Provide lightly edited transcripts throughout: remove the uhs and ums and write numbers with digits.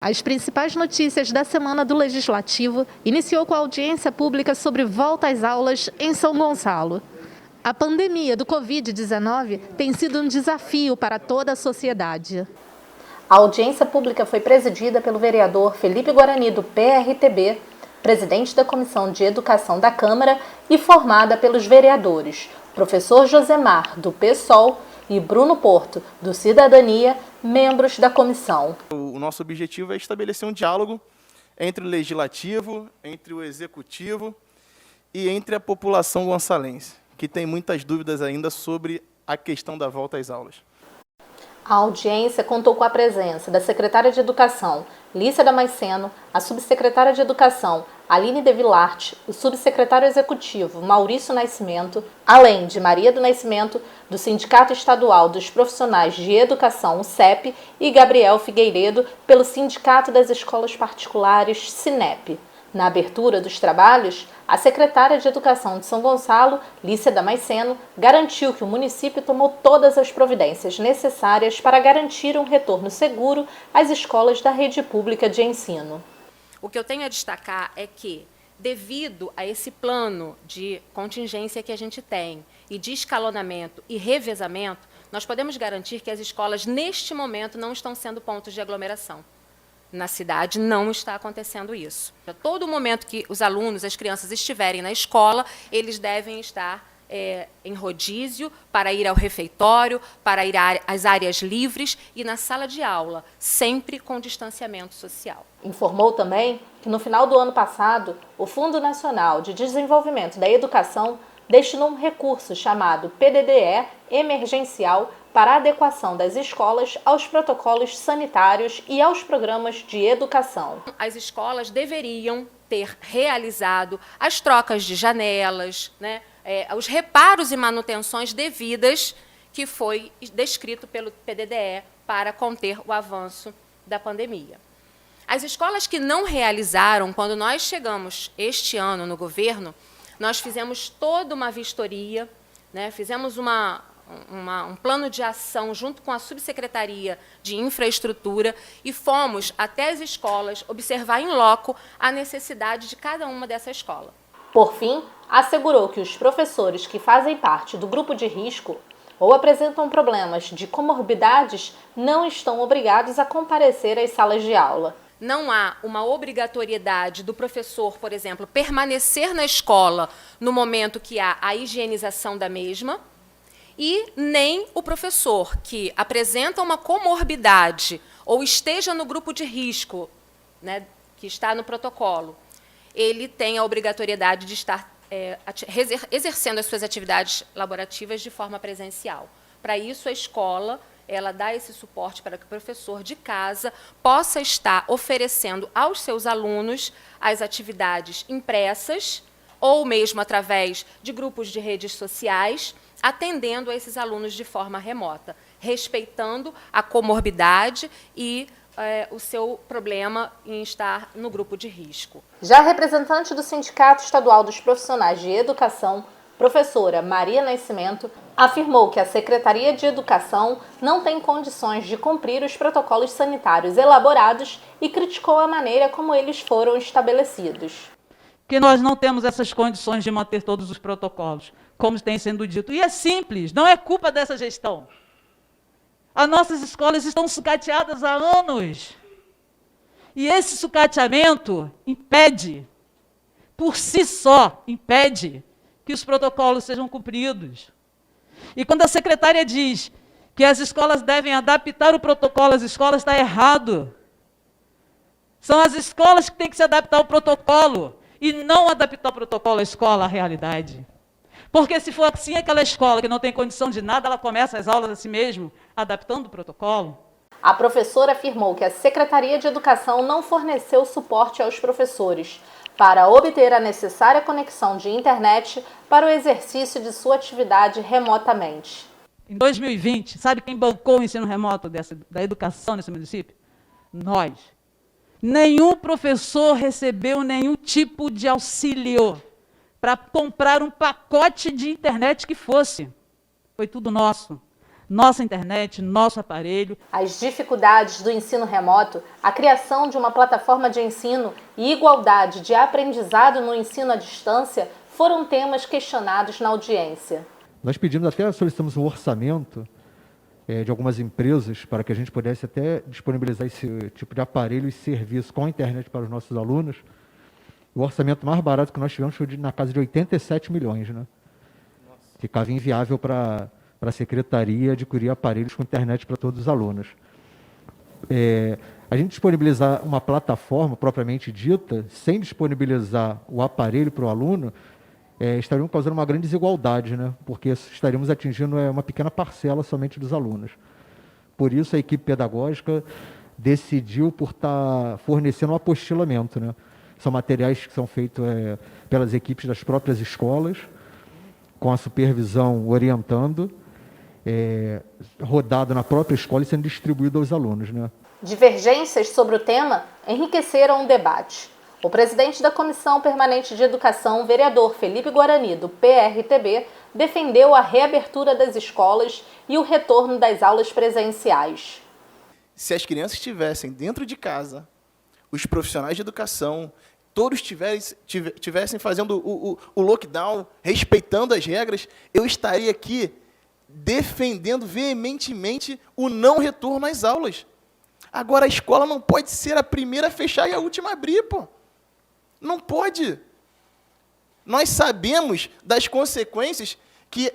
As principais notícias da semana do Legislativo iniciou com a audiência pública sobre volta às aulas em São Gonçalo. A pandemia do Covid-19 tem sido um desafio para toda a sociedade. A audiência pública foi presidida pelo vereador Felipe Guarani, do PRTB, presidente da Comissão de Educação da Câmara, e formada pelos vereadores professor Josemar, do PSOL, e Bruno Porto, do Cidadania, membros da comissão. O nosso objetivo é estabelecer um diálogo entre o Legislativo, entre o Executivo e entre a população gonçalense, que tem muitas dúvidas ainda sobre a questão da volta às aulas. A audiência contou com a presença da secretária de Educação, Lícia Damasceno, a subsecretária de Educação, Aline De Villarte, o subsecretário executivo, Maurício Nascimento, além de Maria do Nascimento, do Sindicato Estadual dos Profissionais de Educação, o CEP, e Gabriel Figueiredo, pelo Sindicato das Escolas Particulares, SINEP. Na abertura dos trabalhos, a secretária de Educação de São Gonçalo, Lícia Damasceno, garantiu que o município tomou todas as providências necessárias para garantir um retorno seguro às escolas da rede pública de ensino. O que eu tenho a destacar é que, devido a esse plano de contingência que a gente tem, e de escalonamento e revezamento, nós podemos garantir que as escolas, neste momento, não estão sendo pontos de aglomeração. Na cidade não está acontecendo isso. A todo momento que os alunos, as crianças estiverem na escola, eles devem estar em rodízio para ir ao refeitório, para ir às áreas livres e na sala de aula, sempre com distanciamento social. Informou também que no final do ano passado, o Fundo Nacional de Desenvolvimento da Educação destinou um recurso chamado PDDE emergencial para a adequação das escolas aos protocolos sanitários e aos programas de educação. As escolas deveriam ter realizado as trocas de janelas, os reparos e manutenções devidas que foi descrito pelo PDDE para conter o avanço da pandemia. As escolas que não realizaram, quando nós chegamos este ano no governo, nós fizemos toda uma vistoria, fizemos um plano de ação junto com a Subsecretaria de Infraestrutura e fomos até as escolas observar em loco a necessidade de cada uma dessa escola. Por fim, assegurou que os professores que fazem parte do grupo de risco ou apresentam problemas de comorbidades não estão obrigados a comparecer às salas de aula. Não há uma obrigatoriedade do professor, por exemplo, permanecer na escola no momento que há a higienização da mesma, e nem o professor que apresenta uma comorbidade ou esteja no grupo de risco, que está no protocolo, ele tem a obrigatoriedade de estar exercendo as suas atividades laborativas de forma presencial. Para isso, a escola ela dá esse suporte para que o professor de casa possa estar oferecendo aos seus alunos as atividades impressas ou mesmo através de grupos de redes sociais, atendendo a esses alunos de forma remota, respeitando a comorbidade e o seu problema em estar no grupo de risco. Já a representante do Sindicato Estadual dos Profissionais de Educação, professora Maria Nascimento, afirmou que a Secretaria de Educação não tem condições de cumprir os protocolos sanitários elaborados e criticou a maneira como eles foram estabelecidos. Que nós não temos essas condições de manter todos os protocolos, como tem sendo dito. E é simples, não é culpa dessa gestão. As nossas escolas estão sucateadas há anos. E esse sucateamento impede, por si só, impede que os protocolos sejam cumpridos. E quando a secretária diz que as escolas devem adaptar o protocolo às escolas, está errado. São as escolas que têm que se adaptar ao protocolo e não adaptar o protocolo à escola à realidade. Porque se for assim, aquela escola que não tem condição de nada, ela começa as aulas assim mesmo, adaptando o protocolo. A professora afirmou que a Secretaria de Educação não forneceu suporte aos professores para obter a necessária conexão de internet para o exercício de sua atividade remotamente. Em 2020, sabe quem bancou o ensino remoto da educação nesse município? Nós. Nenhum professor recebeu nenhum tipo de auxílio para comprar um pacote de internet que fosse. Foi tudo nosso. nossa internet, nosso aparelho. As dificuldades do ensino remoto, a criação de uma plataforma de ensino e igualdade de aprendizado no ensino à distância foram temas questionados na audiência. Nós solicitamos um orçamento de algumas empresas para que a gente pudesse até disponibilizar esse tipo de aparelho e serviço com a internet para os nossos alunos. O orçamento mais barato que nós tivemos foi na casa de 87 milhões, né? Ficava inviável para a secretaria adquirir aparelhos com internet para todos os alunos. A gente disponibilizar uma plataforma propriamente dita, sem disponibilizar o aparelho para o aluno, estaríamos causando uma grande desigualdade, né? Porque estaríamos atingindo uma pequena parcela somente dos alunos. Por isso, a equipe pedagógica decidiu por estar fornecendo um apostilamento, né? São materiais que são feitos pelas equipes das próprias escolas, com a supervisão orientando, rodado na própria escola e sendo distribuído aos alunos, né? Divergências sobre o tema enriqueceram o debate. O presidente da Comissão Permanente de Educação, vereador Felipe Guarani, do PRTB, defendeu a reabertura das escolas e o retorno das aulas presenciais. Se as crianças estivessem dentro de casa, os profissionais de educação, todos estivessem fazendo o lockdown, respeitando as regras, eu estaria aqui defendendo veementemente o não retorno às aulas. Agora, a escola não pode ser a primeira a fechar e a última a abrir, pô. Não pode. Nós sabemos das consequências que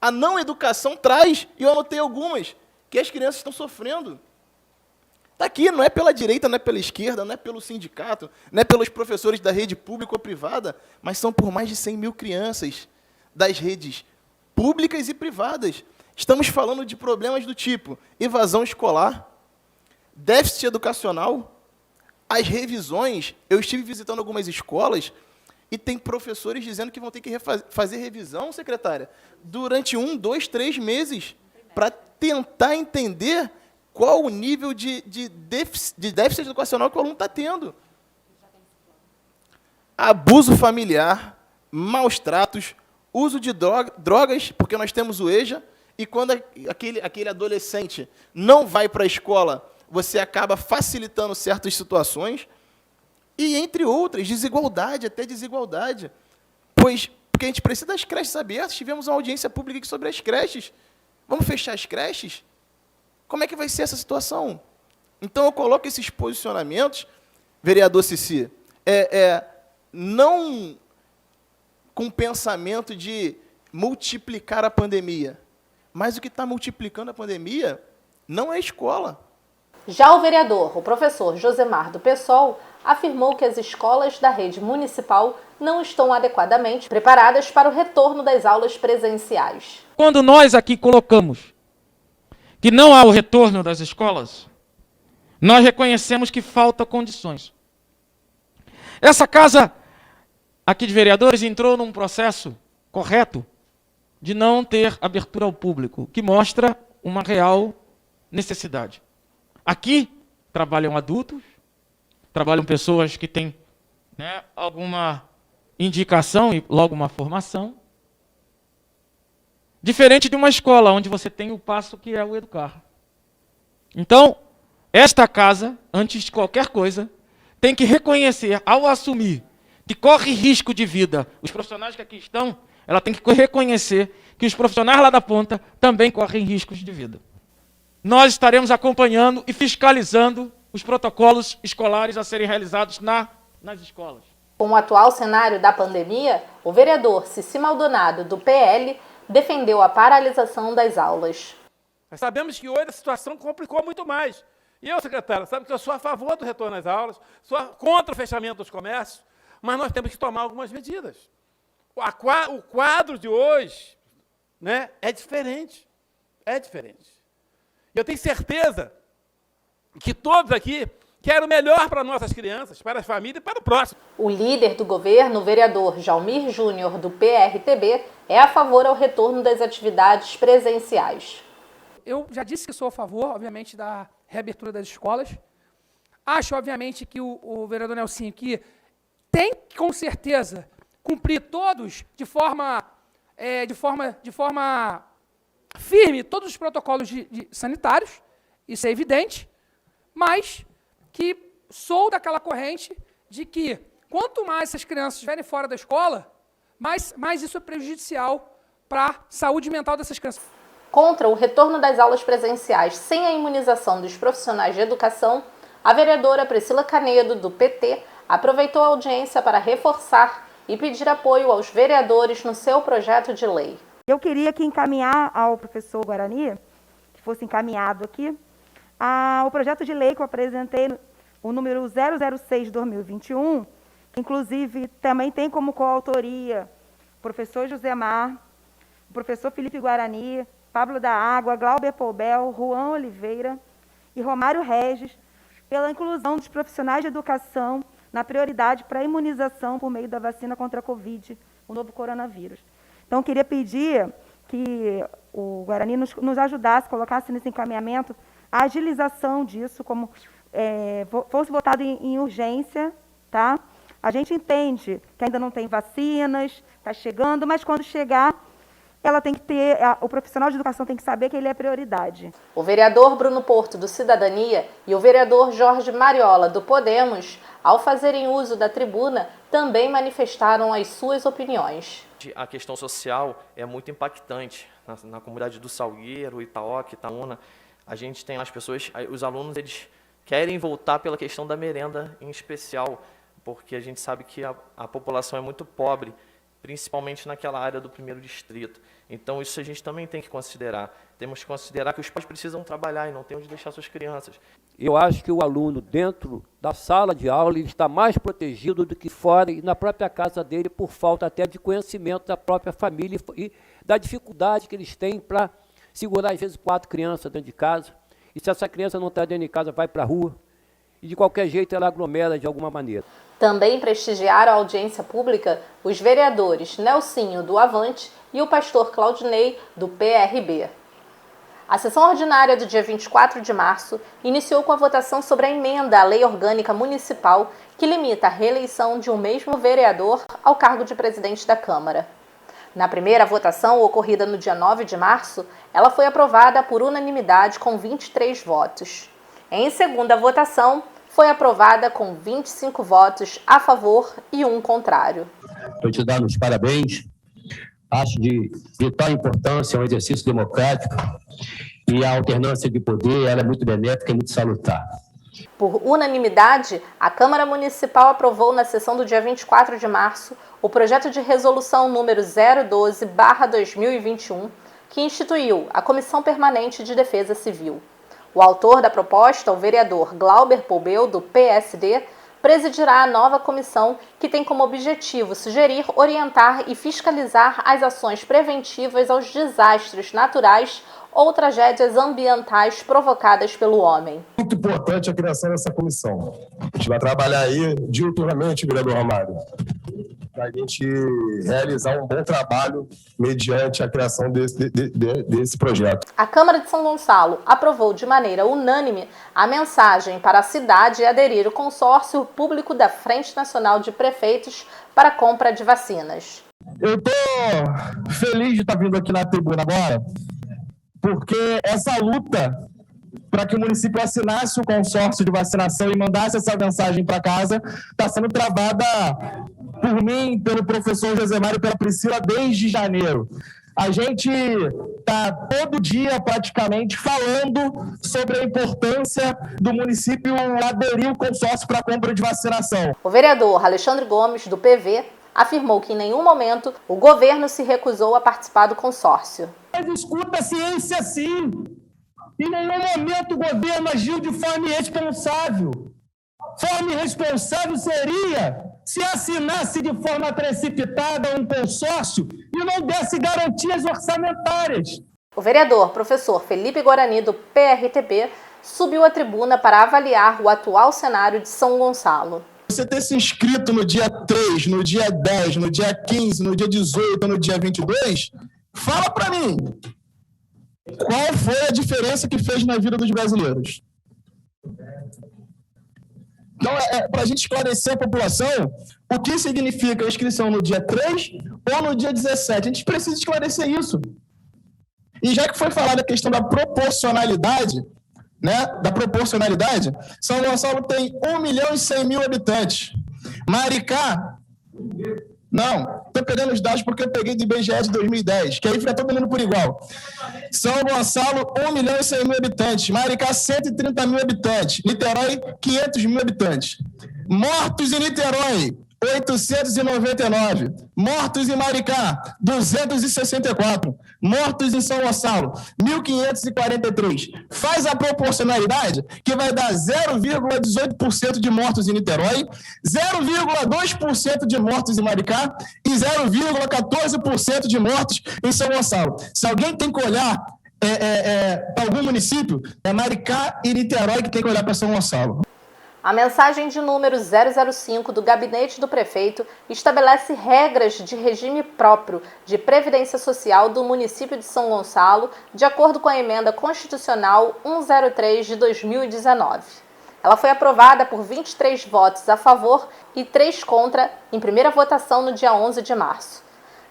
a não educação traz, e eu anotei algumas, que as crianças estão sofrendo. Está aqui, não é pela direita, não é pela esquerda, não é pelo sindicato, não é pelos professores da rede pública ou privada, mas são por mais de 100 mil crianças das redes públicas e privadas. Estamos falando de problemas do tipo evasão escolar, déficit educacional, as revisões. Eu estive visitando algumas escolas e tem professores dizendo que vão ter que fazer revisão, secretária, durante 1, 2, 3 meses, para tentar entender qual o nível de déficit educacional que o aluno está tendo. Abuso familiar, maus tratos, uso de drogas, porque nós temos o EJA, e quando aquele adolescente não vai para a escola, você acaba facilitando certas situações, e, entre outras, desigualdade, até desigualdade. Porque a gente precisa das creches abertas, tivemos uma audiência pública aqui sobre as creches. Vamos fechar as creches? Como é que vai ser essa situação? Então, eu coloco esses posicionamentos, vereador Cici, não com o pensamento de multiplicar a pandemia, mas o que está multiplicando a pandemia não é a escola. Já o vereador, o professor Josemar do PSOL, afirmou que as escolas da rede municipal não estão adequadamente preparadas para o retorno das aulas presenciais. Quando nós aqui colocamos que não há o retorno das escolas, nós reconhecemos que faltam condições. Essa casa aqui de vereadores entrou num processo correto de não ter abertura ao público, que mostra uma real necessidade. Aqui trabalham adultos, trabalham pessoas que têm, né, alguma indicação e logo uma formação, diferente de uma escola, onde você tem o passo que é o educar. Então, esta casa, antes de qualquer coisa, tem que reconhecer, ao assumir que corre risco de vida, os profissionais que aqui estão, ela tem que reconhecer que os profissionais lá da ponta também correm riscos de vida. Nós estaremos acompanhando e fiscalizando os protocolos escolares a serem realizados nas escolas. Com o atual cenário da pandemia, o vereador Cici Maldonado, do PL, defendeu a paralisação das aulas. Nós sabemos que hoje a situação complicou muito mais. E eu, secretário, sabe que eu sou a favor do retorno às aulas, sou contra o fechamento dos comércios, mas nós temos que tomar algumas medidas. O quadro de hoje, né, é diferente. É diferente. E eu tenho certeza que todos aqui querem o melhor para nossas crianças, para as famílias e para o próximo. O líder do governo, o vereador Jalmir Júnior, do PRTB, é a favor ao retorno das atividades presenciais. Eu já disse que sou a favor, obviamente, da reabertura das escolas. Acho, obviamente, que o vereador Nelsinho que tem que, com certeza, cumprir todos de forma firme todos os protocolos sanitários, isso é evidente, mas que sou daquela corrente de que quanto mais essas crianças estiverem fora da escola, mais isso é prejudicial para a saúde mental dessas crianças. Contra o retorno das aulas presenciais sem a imunização dos profissionais de educação, a vereadora Priscila Canedo, do PT, aproveitou a audiência para reforçar e pedir apoio aos vereadores no seu projeto de lei. Eu queria que encaminhar ao professor Guarani, que fosse encaminhado aqui, o projeto de lei que eu apresentei, o número 006/2021, que inclusive também tem como coautoria o professor Josemar, o professor Felipe Guarani, Pablo da Água, Glauber Poubel, Juan Oliveira e Romário Regis, pela inclusão dos profissionais de educação na prioridade para a imunização por meio da vacina contra a Covid, o novo coronavírus. Então, eu queria pedir que o Guarani nos ajudasse, colocasse nesse encaminhamento a agilização disso, como fosse votado em urgência, tá? A gente entende que ainda não tem vacinas, está chegando, mas quando chegar, ela tem que ter, o profissional de educação tem que saber que ele é prioridade. O vereador Bruno Porto, do Cidadania, e o vereador Jorge Mariola, do Podemos, ao fazerem uso da tribuna, também manifestaram as suas opiniões. A questão social é muito impactante na comunidade do Salgueiro, Itaoca, Itaúna. A gente tem as pessoas, os alunos, eles querem voltar pela questão da merenda em especial, porque a gente sabe que a população é muito pobre, principalmente naquela área do 1º distrito. Então, isso a gente também tem que considerar. Temos que considerar que os pais precisam trabalhar e não tem onde deixar suas crianças. Eu acho que o aluno, dentro da sala de aula, ele está mais protegido do que fora e na própria casa dele, por falta até de conhecimento da própria família e da dificuldade que eles têm para segurar, às vezes, 4 crianças dentro de casa. E se essa criança não está dentro de casa, vai para a rua. E, de qualquer jeito, ela aglomera de alguma maneira. Também prestigiaram a audiência pública os vereadores Nelsinho, do Avante, e o pastor Claudinei, do PRB. A sessão ordinária do dia 24 de março iniciou com a votação sobre a emenda à Lei Orgânica Municipal que limita a reeleição de um mesmo vereador ao cargo de presidente da Câmara. Na primeira votação, ocorrida no dia 9 de março, ela foi aprovada por unanimidade com 23 votos. Em segunda votação, foi aprovada com 25 votos a favor e 1 contrário. Estou te dando os parabéns. Acho de vital importância, é um exercício democrático e a alternância de poder ela é muito benéfica e muito salutar. Por unanimidade, a Câmara Municipal aprovou na sessão do dia 24 de março o projeto de resolução número 012/2021, que instituiu a Comissão Permanente de Defesa Civil. O autor da proposta, o vereador Glauber Poubel, do PSD, presidirá a nova comissão, que tem como objetivo sugerir, orientar e fiscalizar as ações preventivas aos desastres naturais ou tragédias ambientais provocadas pelo homem. Muito importante a criação dessa comissão. A gente vai trabalhar aí diuturnamente, vereador Romário, para a gente realizar um bom trabalho mediante a criação desse projeto. A Câmara de São Gonçalo aprovou de maneira unânime a mensagem para a cidade aderir ao consórcio público da Frente Nacional de Prefeitos para a compra de vacinas. Eu estou feliz de estar vindo aqui na tribuna agora, porque essa luta para que o município assinasse o consórcio de vacinação e mandasse essa mensagem para casa está sendo travada por mim, pelo professor Josemar e pela Priscila desde janeiro. A gente está todo dia praticamente falando sobre a importância do município aderir ao consórcio para a compra de vacinação. O vereador Alexandre Gomes, do PV, afirmou que em nenhum momento o governo se recusou a participar do consórcio. Mas escuta a ciência sim. Em nenhum momento o governo agiu de forma irresponsável. Forma irresponsável seria se assinasse de forma precipitada um consórcio e não desse garantias orçamentárias. O vereador professor Felipe Guarani, do PRTB, subiu à tribuna para avaliar o atual cenário de São Gonçalo. Você ter se inscrito no dia 3, no dia 10, no dia 15, no dia 18, no dia 22, fala para mim, qual foi a diferença que fez na vida dos brasileiros? Então, para a gente esclarecer a população, o que significa a inscrição no dia 3 ou no dia 17. A gente precisa esclarecer isso. E já que foi falada a questão da proporcionalidade, né, São Gonçalo tem 1.100.000 habitantes. Maricá, não, estou pegando os dados porque eu peguei do IBGE de 2010, que aí fica todo mundo por igual. São Gonçalo, 1.100.000 habitantes. Maricá, 130.000 habitantes. Niterói, 500.000 habitantes. Mortos em Niterói, 899. Mortos em Maricá, 264. Mortos em São Gonçalo, 1.543. Faz a proporcionalidade, que vai dar 0,18% de mortos em Niterói, 0,2% de mortos em Maricá e 0,14% de mortos em São Gonçalo. Se alguém tem que olhar para algum município, é Maricá e Niterói que tem que olhar para São Gonçalo. A mensagem de número 005 do Gabinete do Prefeito estabelece regras de regime próprio de previdência social do município de São Gonçalo, de acordo com a Emenda Constitucional 103 de 2019. Ela foi aprovada por 23 votos a favor e 3 contra em primeira votação no dia 11 de março.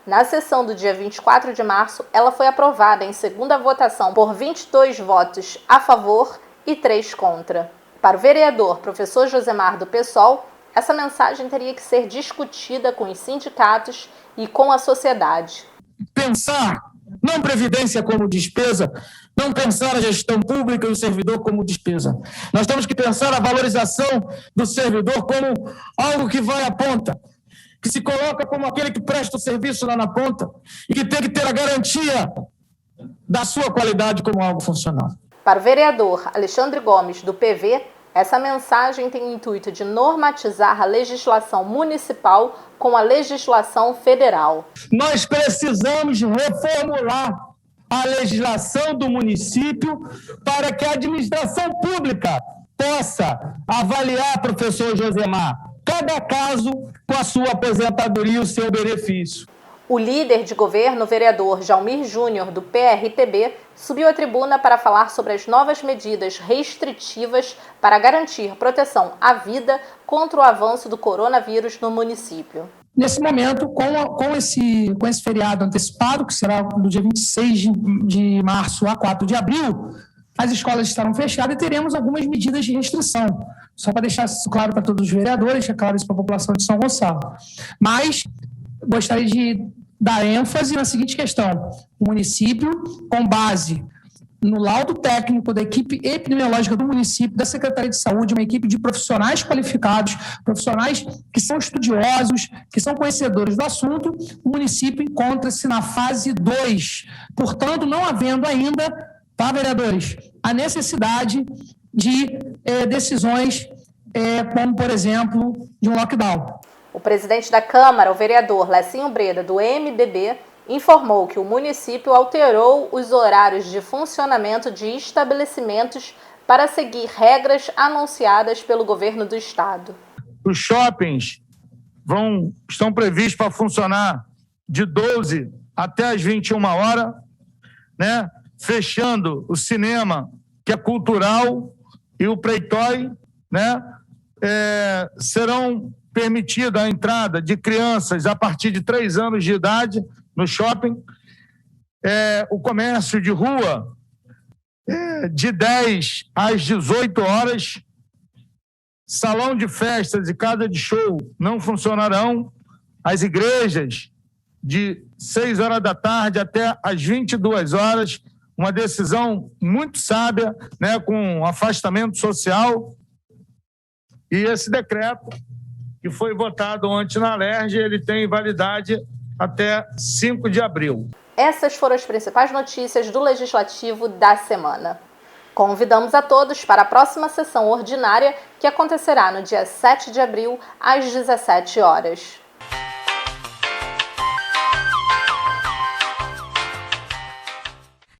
Na sessão do dia 24 de março, ela foi aprovada em segunda votação por 22 votos a favor e 3 contra. Para o vereador professor Josemar do PSOL, essa mensagem teria que ser discutida com os sindicatos e com a sociedade. Pensar não previdência como despesa, não pensar a gestão pública e o servidor como despesa. Nós temos que pensar a valorização do servidor como algo que vai à ponta, que se coloca como aquele que presta o serviço lá na ponta e que tem que ter a garantia da sua qualidade como algo funcional. Para o vereador Alexandre Gomes, do PV, essa mensagem tem o intuito de normatizar a legislação municipal com a legislação federal. Nós precisamos reformular a legislação do município para que a administração pública possa avaliar, professor Josemar, cada caso com a sua aposentadoria e o seu benefício. O líder de governo, o vereador Jalmir Júnior, do PRTB, subiu à tribuna para falar sobre as novas medidas restritivas para garantir proteção à vida contra o avanço do coronavírus no município. Nesse momento, com esse feriado antecipado, que será do dia 26 de março a 4 de abril, as escolas estarão fechadas e teremos algumas medidas de restrição. Só para deixar isso claro para todos os vereadores, é claro isso para a população de São Gonçalo. Mas gostaria de dar ênfase na seguinte questão. O município, com base no laudo técnico da equipe epidemiológica do município, da Secretaria de Saúde, uma equipe de profissionais qualificados, profissionais que são estudiosos, que são conhecedores do assunto, o município encontra-se na fase 2. Portanto, não havendo ainda, tá, vereadores, a necessidade de decisões como, por exemplo, de um lockdown. O presidente da Câmara, o vereador Lecinho Breda, do MDB, informou que o município alterou os horários de funcionamento de estabelecimentos para seguir regras anunciadas pelo governo do estado. Os shoppings estão previstos para funcionar de 12 até as 21 horas, né? Fechando o cinema, que é cultural, e o Playtoy, né? Serão permitida a entrada de crianças a partir de 3 anos de idade no shopping. O comércio de rua de 10 às 18 horas. Salão de festas e casa de show não funcionarão. As igrejas de 6 horas da tarde até às 22 horas. Uma decisão muito sábia, né, com afastamento social. E esse decreto, que foi votado ontem na LERJ, ele tem validade até 5 de abril. Essas foram as principais notícias do Legislativo da semana. Convidamos a todos para a próxima sessão ordinária, que acontecerá no dia 7 de abril, às 17 horas.